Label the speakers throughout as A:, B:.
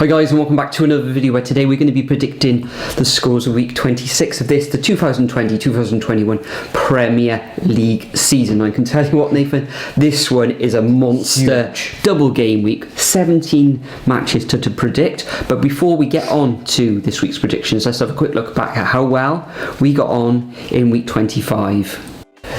A: Hi guys, and welcome back to another video where today we're going to be predicting the scores of week 26 of the 2020-2021 Premier League season. I can tell you what, Nathan, this one is a monster double game week, 17 matches to predict. But before we get on to this week's predictions, let's have a quick look back at how well we got on in week 25.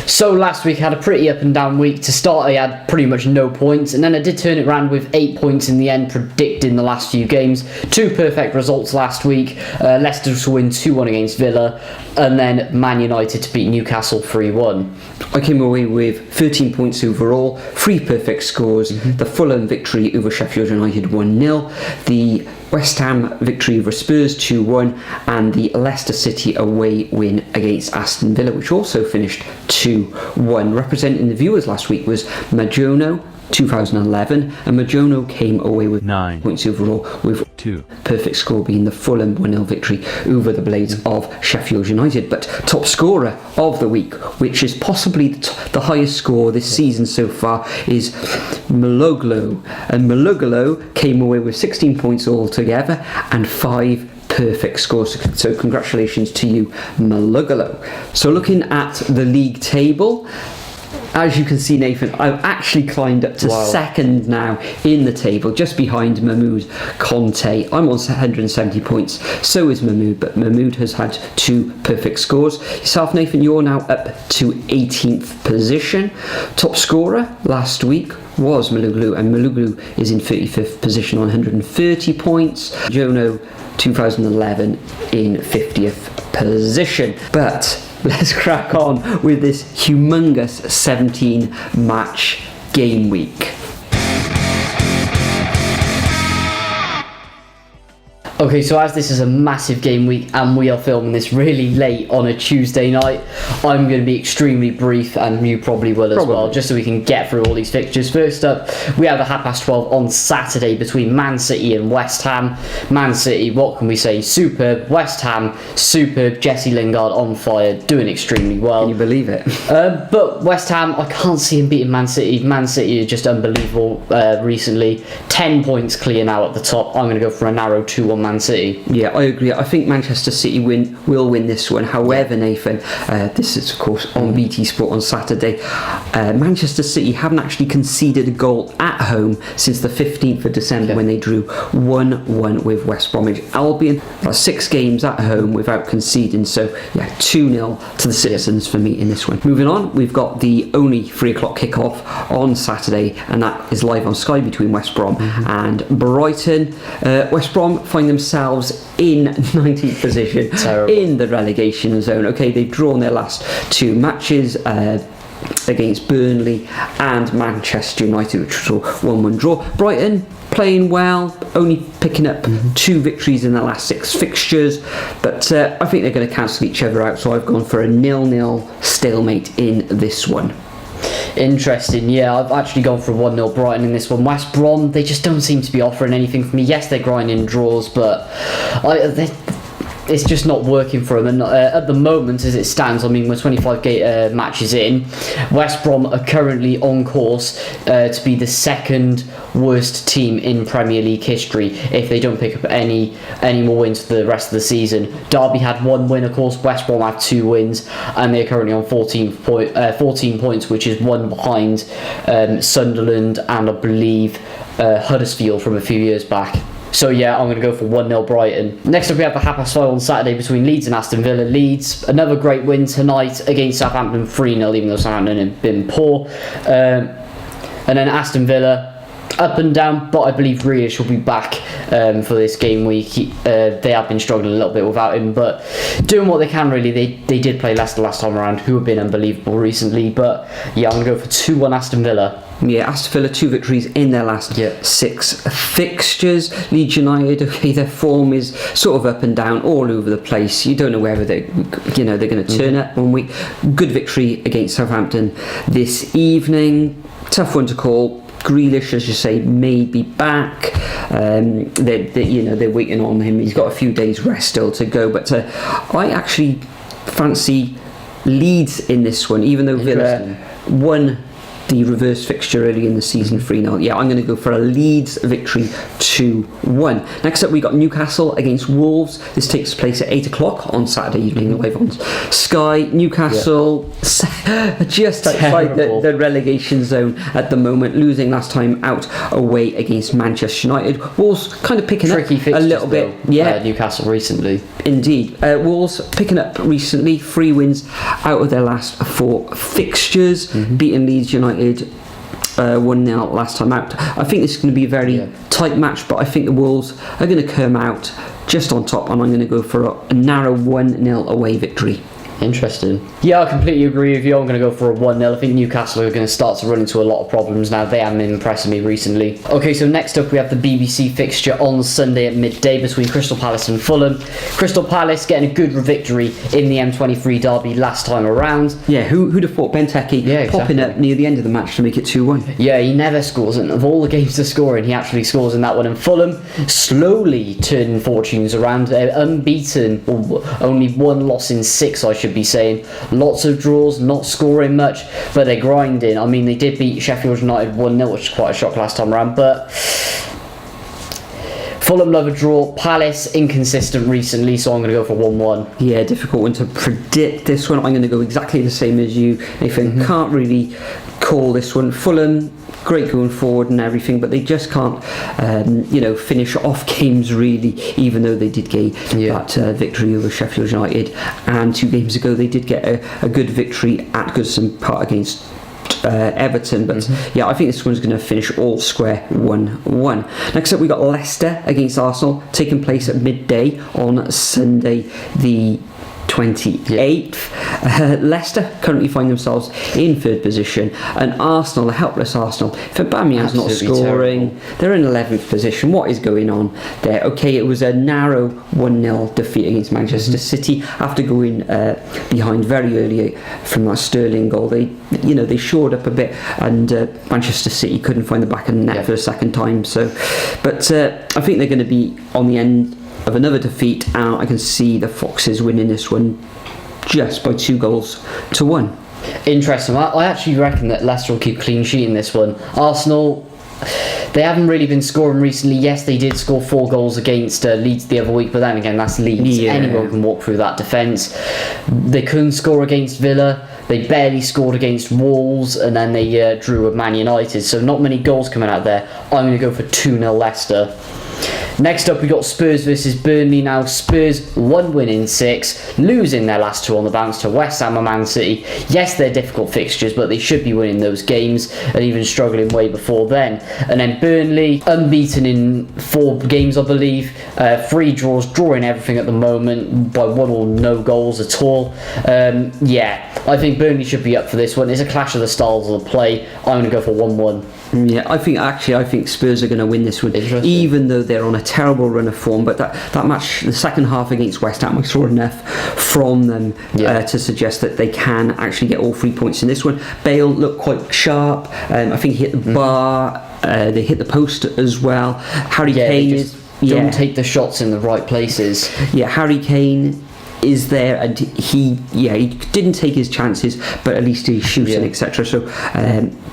B: So last week I had a pretty up and down week. To start, I had pretty much no points, and then I did turn it around with 8 points in the end, predicting the last few games. 2 perfect results last week. Leicester to win 2-1 against Villa, and then Man United to beat Newcastle 3-1.
A: I came away with 13 points overall, 3 perfect scores. The Fulham victory over Sheffield United 1-0, the West Ham victory over Spurs 2-1, and the Leicester City away win against Aston Villa, which also finished 2-1. Representing the viewers last week was Majono 2011, and Majono came away with 9 points overall, with 2 perfect score being the Fulham 1-0 victory over the Blades of Sheffield United. But top scorer of the week, which is possibly the highest score this season so far, is Maloglo, and Maloglo came away with 16 points altogether and 5 perfect scores, so congratulations to you, Maloglo. So looking at the league table, as you can see, Nathan, I've actually climbed up to second now in the table, just behind Mahmoud Conte. I'm on 170 points, so is Mahmoud, but Mahmoud has had 2 perfect scores. Yourself, Nathan, you're now up to 18th position. Top scorer last week was Maluglu, and Maluglu is in 35th position on 130 points. Jono 2011 in 50th position. But let's crack on with this humongous 17 match game week.
B: Okay, so as this is a massive game week and we are filming this really late on a Tuesday night, I'm going to be extremely brief, and you probably will as well, just so we can get through all these fixtures. First up, we have a 12:30 on Saturday between Man City and West Ham. Man City, what can we say? Superb. West Ham, superb. Jesse Lingard on fire, doing extremely well.
A: Can you believe it?
B: But West Ham, I can't see him beating Man City. Man City are just unbelievable recently. 10 points clear now at the top. I'm going to go for a narrow 2-1 Man City.
A: Yeah, I agree. I think Manchester City will win this one. However, Nathan, this is of course on BT Sport on Saturday. Manchester City haven't actually conceded a goal at home since the 15th of December when they drew 1-1 with West Bromwich Albion. 6 games at home without conceding, so yeah, 2-0 to the citizens for me in this one. Moving on, we've got the only 3 o'clock kickoff on Saturday, and that is live on Sky between West Brom and Brighton. West Brom find themselves in 19th position in the relegation zone. Okay, they've drawn their last 2 matches against Burnley and Manchester United, which was a 1-1 draw. Brighton playing well, only picking up 2 victories in the last 6 fixtures, but I think they're going to cancel each other out, so I've gone for a 0-0 stalemate in this one.
B: Interesting, yeah, I've actually gone for a 1-0 Brighton in this one. West Brom, they just don't seem to be offering anything for me. Yes, they're grinding draws, but it's just not working for them. And at the moment, as it stands, I mean, we're 25 matches in. West Brom are currently on course to be the 2nd worst team in Premier League history if they don't pick up any more wins for the rest of the season. Derby had 1 win, of course. West Brom have 2 wins, and they're currently on 14 points, which is 1 behind Sunderland and I believe Huddersfield from a few years back. So yeah, I'm going to go for 1-0 Brighton. Next up, we have the 5:30 on Saturday between Leeds and Aston Villa. Leeds, another great win tonight against Southampton 3-0, even though Southampton have been poor. And then Aston Villa, up and down, but I believe Grealish will be back for this game week. They have been struggling a little bit without him, but doing what they can really. They did play Leicester last time around, who have been unbelievable recently, but yeah, I'm going to go for 2-1 Aston Villa.
A: Yeah, Aston Villa 2 victories in their last 6 fixtures. Leeds United, okay, their form is sort of up and down all over the place. You don't know whether they're going to turn up one week. Good victory against Southampton this evening. Tough one to call. Grealish, as you say, may be back. They're waiting on him. He's got a few days rest still to go, but I actually fancy Leeds in this one, even though Villa won the reverse fixture early in the season 3-0. Yeah, I'm going to go for a Leeds victory 2-1. Next up, we got Newcastle against Wolves. This takes place at 8 o'clock on Saturday evening, live on Sky. Newcastle just outside the relegation zone at the moment, losing last time out away against Manchester United. Wolves kind of picking
B: Tricky
A: up a little bit. Yeah,
B: Newcastle recently.
A: Indeed. Wolves picking up recently, 3 wins out of their last 4 fixtures, beating Leeds United 1-0 last time out. I think this is going to be a very tight match, but I think the Wolves are going to come out just on top, and I'm going to go for a narrow 1-0 away victory.
B: Interesting. Yeah, I completely agree with you. I'm going to go for a 1-0. I think Newcastle are going to start to run into a lot of problems now. They haven't been impressing me recently. Okay, so next up we have the BBC fixture on Sunday at midday between Crystal Palace and Fulham. Crystal Palace getting a good victory in the M23 derby last time around.
A: Yeah, who'd have thought Benteke popping up near the end of the match to make it 2-1?
B: Yeah, he never scores, and of all the games to score in, he actually scores in that one. And Fulham slowly turning fortunes around. Unbeaten, only 1 loss in 6, I should be saying. Lots of draws, not scoring much, but they're grinding. I mean, they did beat Sheffield United 1-0, which is quite a shock last time around, but Fulham love a draw. Palace inconsistent recently, so I'm going to go for 1-1.
A: Yeah, difficult one to predict this one. I'm going to go exactly the same as you, Nathan. Can't really call this one. Fulham, great going forward and everything, but they just can't finish off games really, even though they did get that victory over Sheffield United, and 2 games ago they did get a good victory at Goodison Park against Everton, but I think this one's going to finish all square 1-1. Next up we got Leicester against Arsenal, taking place at midday on Sunday the 28th. Leicester currently find themselves in 3rd position, and Arsenal, the helpless Arsenal, if Aubameyang's not scoring, they're in 11th position. What is going on there? Okay, it was a narrow 1-0 defeat against Manchester City after going behind very early from that Sterling goal. They shored up a bit, and Manchester City couldn't find the back of the net for the second time. But I think they're going to be on the end of another defeat, and I can see the Foxes winning this one just by 2-1.
B: Interesting. I actually reckon that Leicester will keep clean sheet in this one. Arsenal, they haven't really been scoring recently. Yes, they did score 4 goals against Leeds the other week, but then again, that's Leeds. Anyone can walk through that defence. They couldn't score against Villa. They barely scored against Wolves, and then they drew with Man United. So not many goals coming out there. I'm going to go for 2-0 Leicester. Next up we got Spurs versus Burnley. Now Spurs 1 win in 6, losing their last 2 on the bounce to West Ham and Man City. Yes, they're difficult fixtures, but they should be winning those games, and even struggling way before then. And then Burnley unbeaten in 4 games, I believe, 3 draws, drawing everything at the moment by 1 or no goals at all. I think Burnley should be up for this one. It's a clash of the styles of the play. I'm going to go for 1-1.
A: Yeah, I think Spurs are going to win this one, even though they're on a terrible run of form. But that match, the second half against West Ham, I saw enough from them to suggest that they can actually get all 3 points in this one. Bale looked quite sharp. I think he hit the bar. They hit the post as well. Harry Kane
B: don't take the shots in the right places. Yeah,
A: Harry Kane is there, and he didn't take his chances, but at least he's shooting, etc. So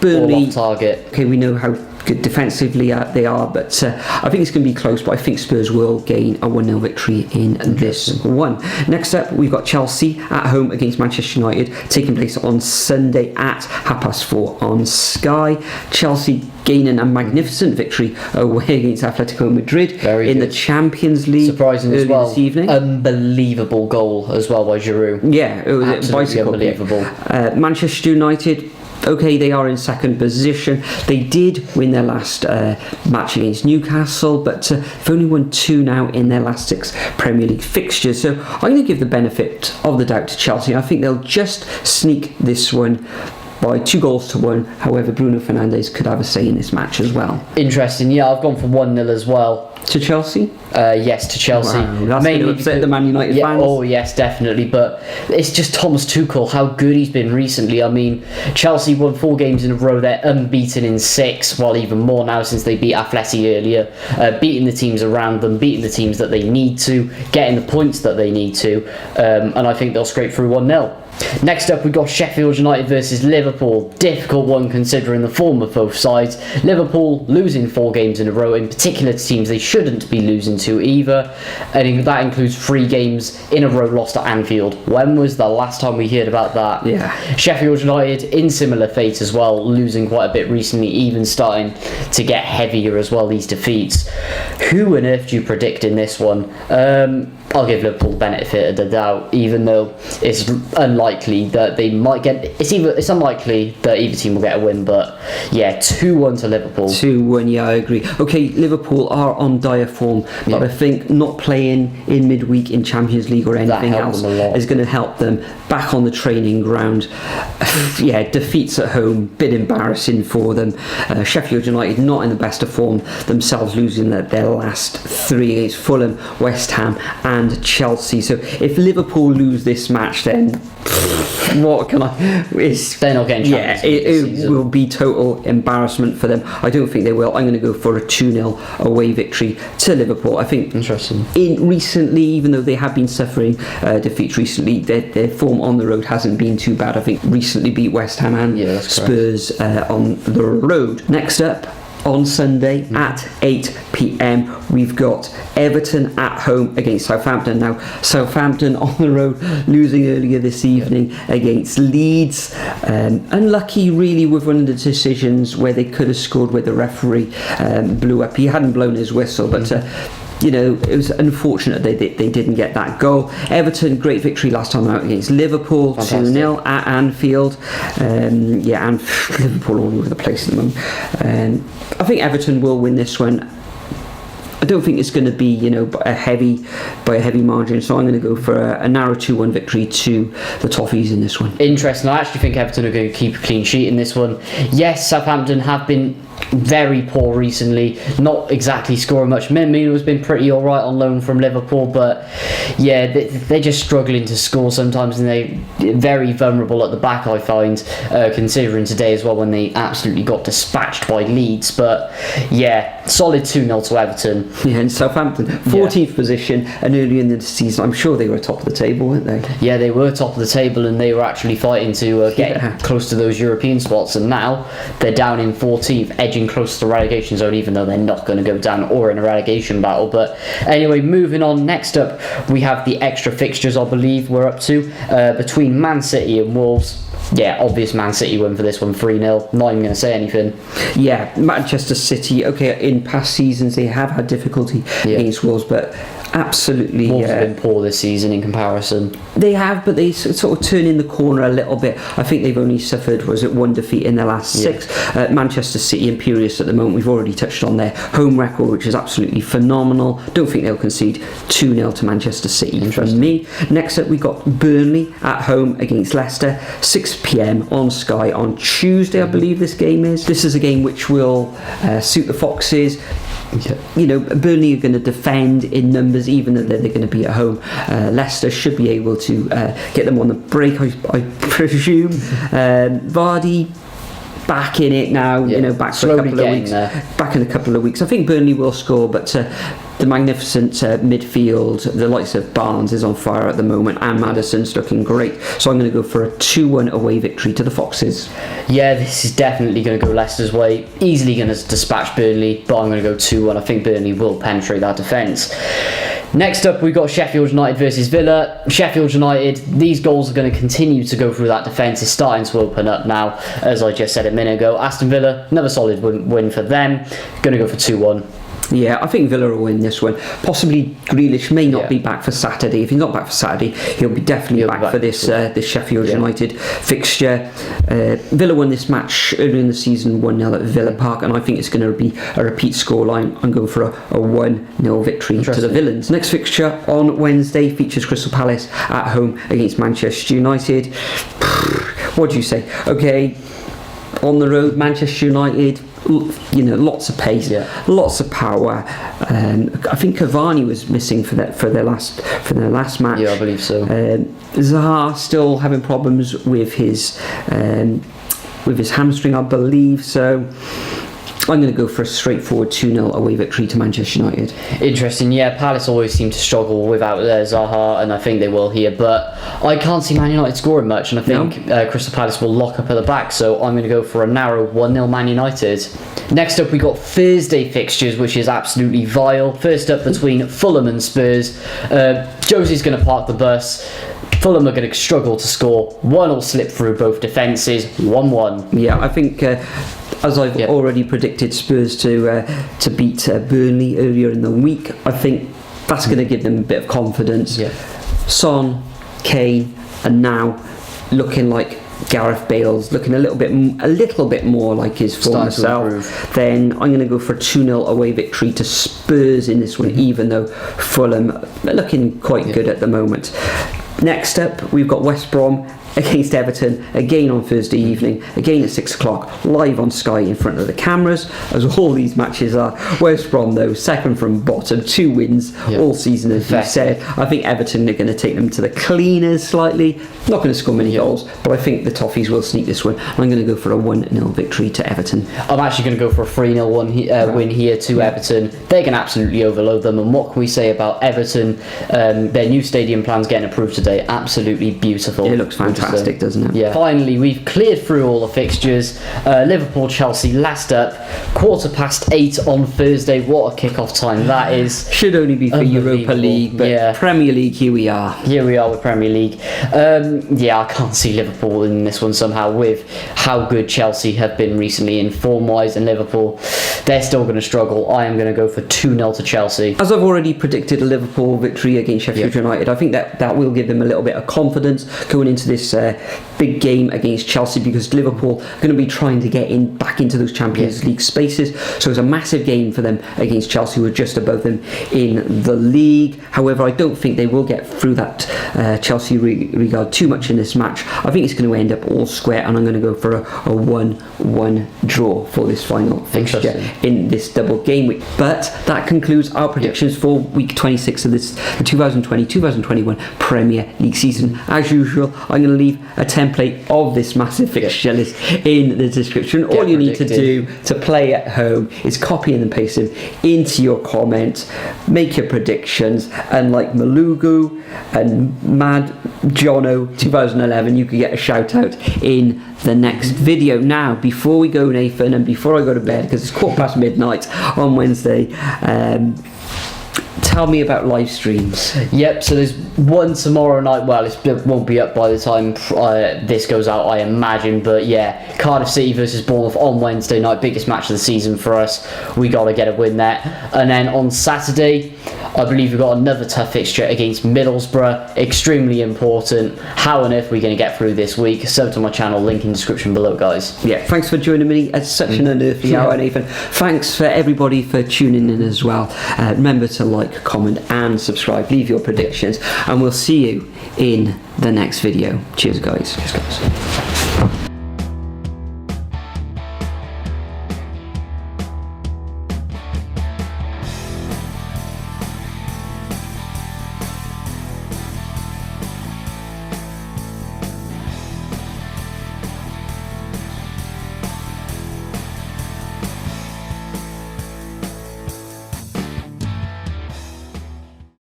A: Burnley,
B: all off target.
A: Okay, we know how good defensively they are, but I think it's going to be close, but I think Spurs will gain a 1-0 victory in this one. Next up we've got Chelsea at home against Manchester United, taking place on Sunday at 4:30 on Sky. Chelsea gaining a magnificent victory away against Atletico Madrid in the Champions League.
B: Surprising
A: early
B: as well.
A: This evening.
B: Unbelievable goal as well by Giroud.
A: Yeah, it was
B: absolutely unbelievable.
A: Manchester United, okay, they are in 2nd position. They did win their last match against Newcastle, but they've only won 2 now in their last 6 Premier League fixtures. So I'm going to give the benefit of the doubt to Chelsea. I think they'll just sneak this one by 2-1. However, Bruno Fernandes could have a say in this match as well.
B: Interesting. Yeah, I've gone for 1-0 as well.
A: To Chelsea?
B: Yes, to Chelsea.
A: Wow, that's going to upset the Man United fans.
B: Oh yes, definitely. But it's just Thomas Tuchel, how good he's been recently. I mean, Chelsea won 4 games in a row. They're unbeaten in 6, well, even more now since they beat Atleti earlier, beating the teams around them, beating the teams that they need to, getting the points that they need to, and I think they'll scrape through 1-0. Next up, we got Sheffield United versus Liverpool. Difficult one considering the form of both sides. Liverpool losing 4 games in a row, in particular to teams they shouldn't be losing to either. And that includes 3 games in a row lost at Anfield. When was the last time we heard about that?
A: Yeah.
B: Sheffield United in similar fate as well, losing quite a bit recently, even starting to get heavier as well, these defeats. Who on earth do you predict in this one? I'll give Liverpool the benefit of the doubt, even though it's unlikely that they might get. It's unlikely that either team will get a win, but yeah, 2-1 to Liverpool.
A: 2-1, yeah, I agree. Okay, Liverpool are on dire form, but I think not playing in midweek in Champions League or anything else is going to help them back on the training ground. Yeah, defeats at home, bit embarrassing for them. Sheffield United not in the best of form themselves, losing their last 3 against Fulham, West Ham and Chelsea. So if Liverpool lose this match, then what can I?
B: They're not getting Champions League this
A: it
B: season.
A: will be total embarrassment for them. I don't think they will. I'm going to go for a 2-0 away victory to Liverpool. I think
B: Interesting.
A: Recently, even though they have been suffering defeats recently, their form on the road hasn't been too bad. I think recently beat West Ham and Spurs on the road. Next up, on Sunday at 8 p.m, we've got Everton at home against Southampton. Now, Southampton on the road, losing earlier this evening against Leeds. Unlucky, really, with one of the decisions where they could have scored where the referee blew up. He hadn't blown his whistle, but it was unfortunate they didn't get that goal. Everton, great victory last time out against Liverpool, 2-0 at Anfield. And Liverpool all over the place at the moment. I think Everton will win this one. I don't think it's going to be, by a heavy margin. So I'm going to go for a narrow 2-1 victory to the Toffees in this one.
B: Interesting. I actually think Everton are going to keep a clean sheet in this one. Yes, Southampton have been very poor recently, not exactly scoring much. Minamino has been pretty alright on loan from Liverpool, but yeah, they're just struggling to score sometimes, and they're very vulnerable at the back, I find, considering today as well when they absolutely got dispatched by Leeds. But yeah, solid 2-0 to Everton.
A: Yeah, and Southampton 14th position, and early in the season I'm sure they were top of the table, weren't they?
B: Yeah, they were top of the table, and they were actually fighting to get close to those European spots, and now they're down in 14th, edging close to the relegation zone, even though they're not going to go down or in a relegation battle. But anyway, moving on, next up we have the extra fixtures, I believe we're up to, between Man City and Wolves. Yeah, obvious Man City win for this one, 3-0. Not even going to say anything.
A: Yeah, Manchester City, okay, in past seasons they have had difficulty against Wolves, but absolutely
B: Wolves have been poor this season in comparison.
A: They have, but they sort of turn in the corner a little bit. I think they've only suffered, one defeat in their last 6. Manchester City imperious at the moment. We've already touched on their home record, which is absolutely phenomenal. Don't think they'll concede 2-0 to Manchester City from me. Next up, we've got Burnley at home against Leicester, 6 p.m. on Sky on Tuesday, I believe this game is. This is a game which will suit the Foxes. Burnley are going to defend in numbers, even though they're going to be at home. Leicester should be able to get them on the break, I presume. Vardy back in it now, back for a couple of weeks. Back in a couple of weeks. I think Burnley will score, but the magnificent midfield, the likes of Barnes is on fire at the moment, and Maddison's looking great. So I'm going to go for a 2-1 away victory to the Foxes.
B: Yeah, this is definitely going to go Leicester's way. Easily going to dispatch Burnley, but I'm going to go 2-1. I think Burnley will penetrate that defence. Next up, we've got Sheffield United versus Villa. Sheffield United, these goals are going to continue to go through that defence. It's starting to open up now, as I just said a minute ago. Aston Villa, another solid win for them. Going to go for 2-1.
A: Yeah, I think Villa will win this one. Possibly Grealish may not be back for Saturday. If he's not back for Saturday, he'll be definitely back for this Sheffield United fixture. Villa won this match earlier in the season, 1-0 at Villa Park, and I think it's going to be a repeat scoreline. I'm going for a 1-0 victory to the Villains. Next fixture on Wednesday features Crystal Palace at home against Manchester United. What do you say? Okay, on the road, Manchester United, lots of pace, lots of power. I think Cavani was missing for their last match.
B: Yeah, I believe so.
A: Zaha still having problems with his hamstring, I believe. So I'm going to go for a straightforward 2-0 away victory to Manchester United.
B: Interesting, yeah. Palace always seem to struggle without Zaha, and I think they will here. But I can't see Man United scoring much, and I think Crystal Palace will lock up at the back. So I'm going to go for a narrow 1-0 Man United. Next up, we got Thursday fixtures, which is absolutely vile. First up, between Fulham and Spurs. Josie's going to park the bus. Fulham are going to struggle to score. 1-0 slip through both defences. 1-1.
A: Yeah, I think as I've already predicted Spurs to beat Burnley earlier in the week, I think that's going to give them a bit of confidence.
B: Yeah.
A: Son, Kane, and now looking like Gareth Bale's looking a little bit more like his former self. Then I'm going to go for a 2-0 away victory to Spurs in this one, even though Fulham are looking quite good at the moment. Next up, we've got West Brom against Everton, again on Thursday evening, again at 6 o'clock, live on Sky in front of the cameras, as all these matches are. West Brom, though, second from bottom, 2 wins all season, as you said. I think Everton are going to take them to the cleaners slightly. Not going to score many goals, but I think the Toffees will sneak this one. I'm going to go for a 1-0 victory to Everton.
B: I'm actually going to go for a 3-0 win here to Everton. They can absolutely overload them, and what can we say about Everton? Their new stadium plan's getting approved today. Absolutely beautiful.
A: It looks fantastic, doesn't it?
B: Yeah. Finally, we've cleared through all the fixtures. Liverpool, Chelsea, last up, 8:15 on Thursday. What a kick-off time that is.
A: Should only be for Europa League, but Premier League, here we are.
B: Here we are with Premier League. I can't see Liverpool in this one somehow, with how good Chelsea have been recently in form-wise, and Liverpool, they're still going to struggle. I am going to go for 2-0 to Chelsea.
A: As I've already predicted a Liverpool victory against Sheffield United, I think that will give them a little bit of confidence going into this big game against Chelsea, because Liverpool are going to be trying to get back into those Champions League spaces. So it's a massive game for them against Chelsea, who are just above them in the league. However, I don't think they will get through that Chelsea regard too much in this match. I think it's going to end up all square, and I'm going to go for a 1-1 draw for this final fixture in this double game week. But that concludes our predictions for week 26 of the 2020-2021 Premier League season. As usual, I'm going to leave a template of this massive fixture list in the description. All you need to do to play at home is copy and paste them into your comments, make your predictions, and like Malugu and Mad Jono 2011, you could get a shout out in the next video. Now, before we go, Nathan, and before I go to bed, because it's midnight on Wednesday, tell me about live streams.
B: Yep, so there's one tomorrow night. Well, it won't be up by the time this goes out, I imagine. But yeah, Cardiff City versus Bournemouth on Wednesday night. Biggest match of the season for us. We got to get a win there. And then on Saturday, I believe we've got another tough fixture against Middlesbrough. Extremely important. How on earth are we going to get through this week? Sub to my channel, link in the description below, guys.
A: Yeah, thanks for joining me at such an unearthly hour, Nathan. Thanks for everybody for tuning in as well. Remember to like, comment and subscribe. Leave your predictions, and we'll see you in the next video. Cheers, guys.
B: Cheers, guys.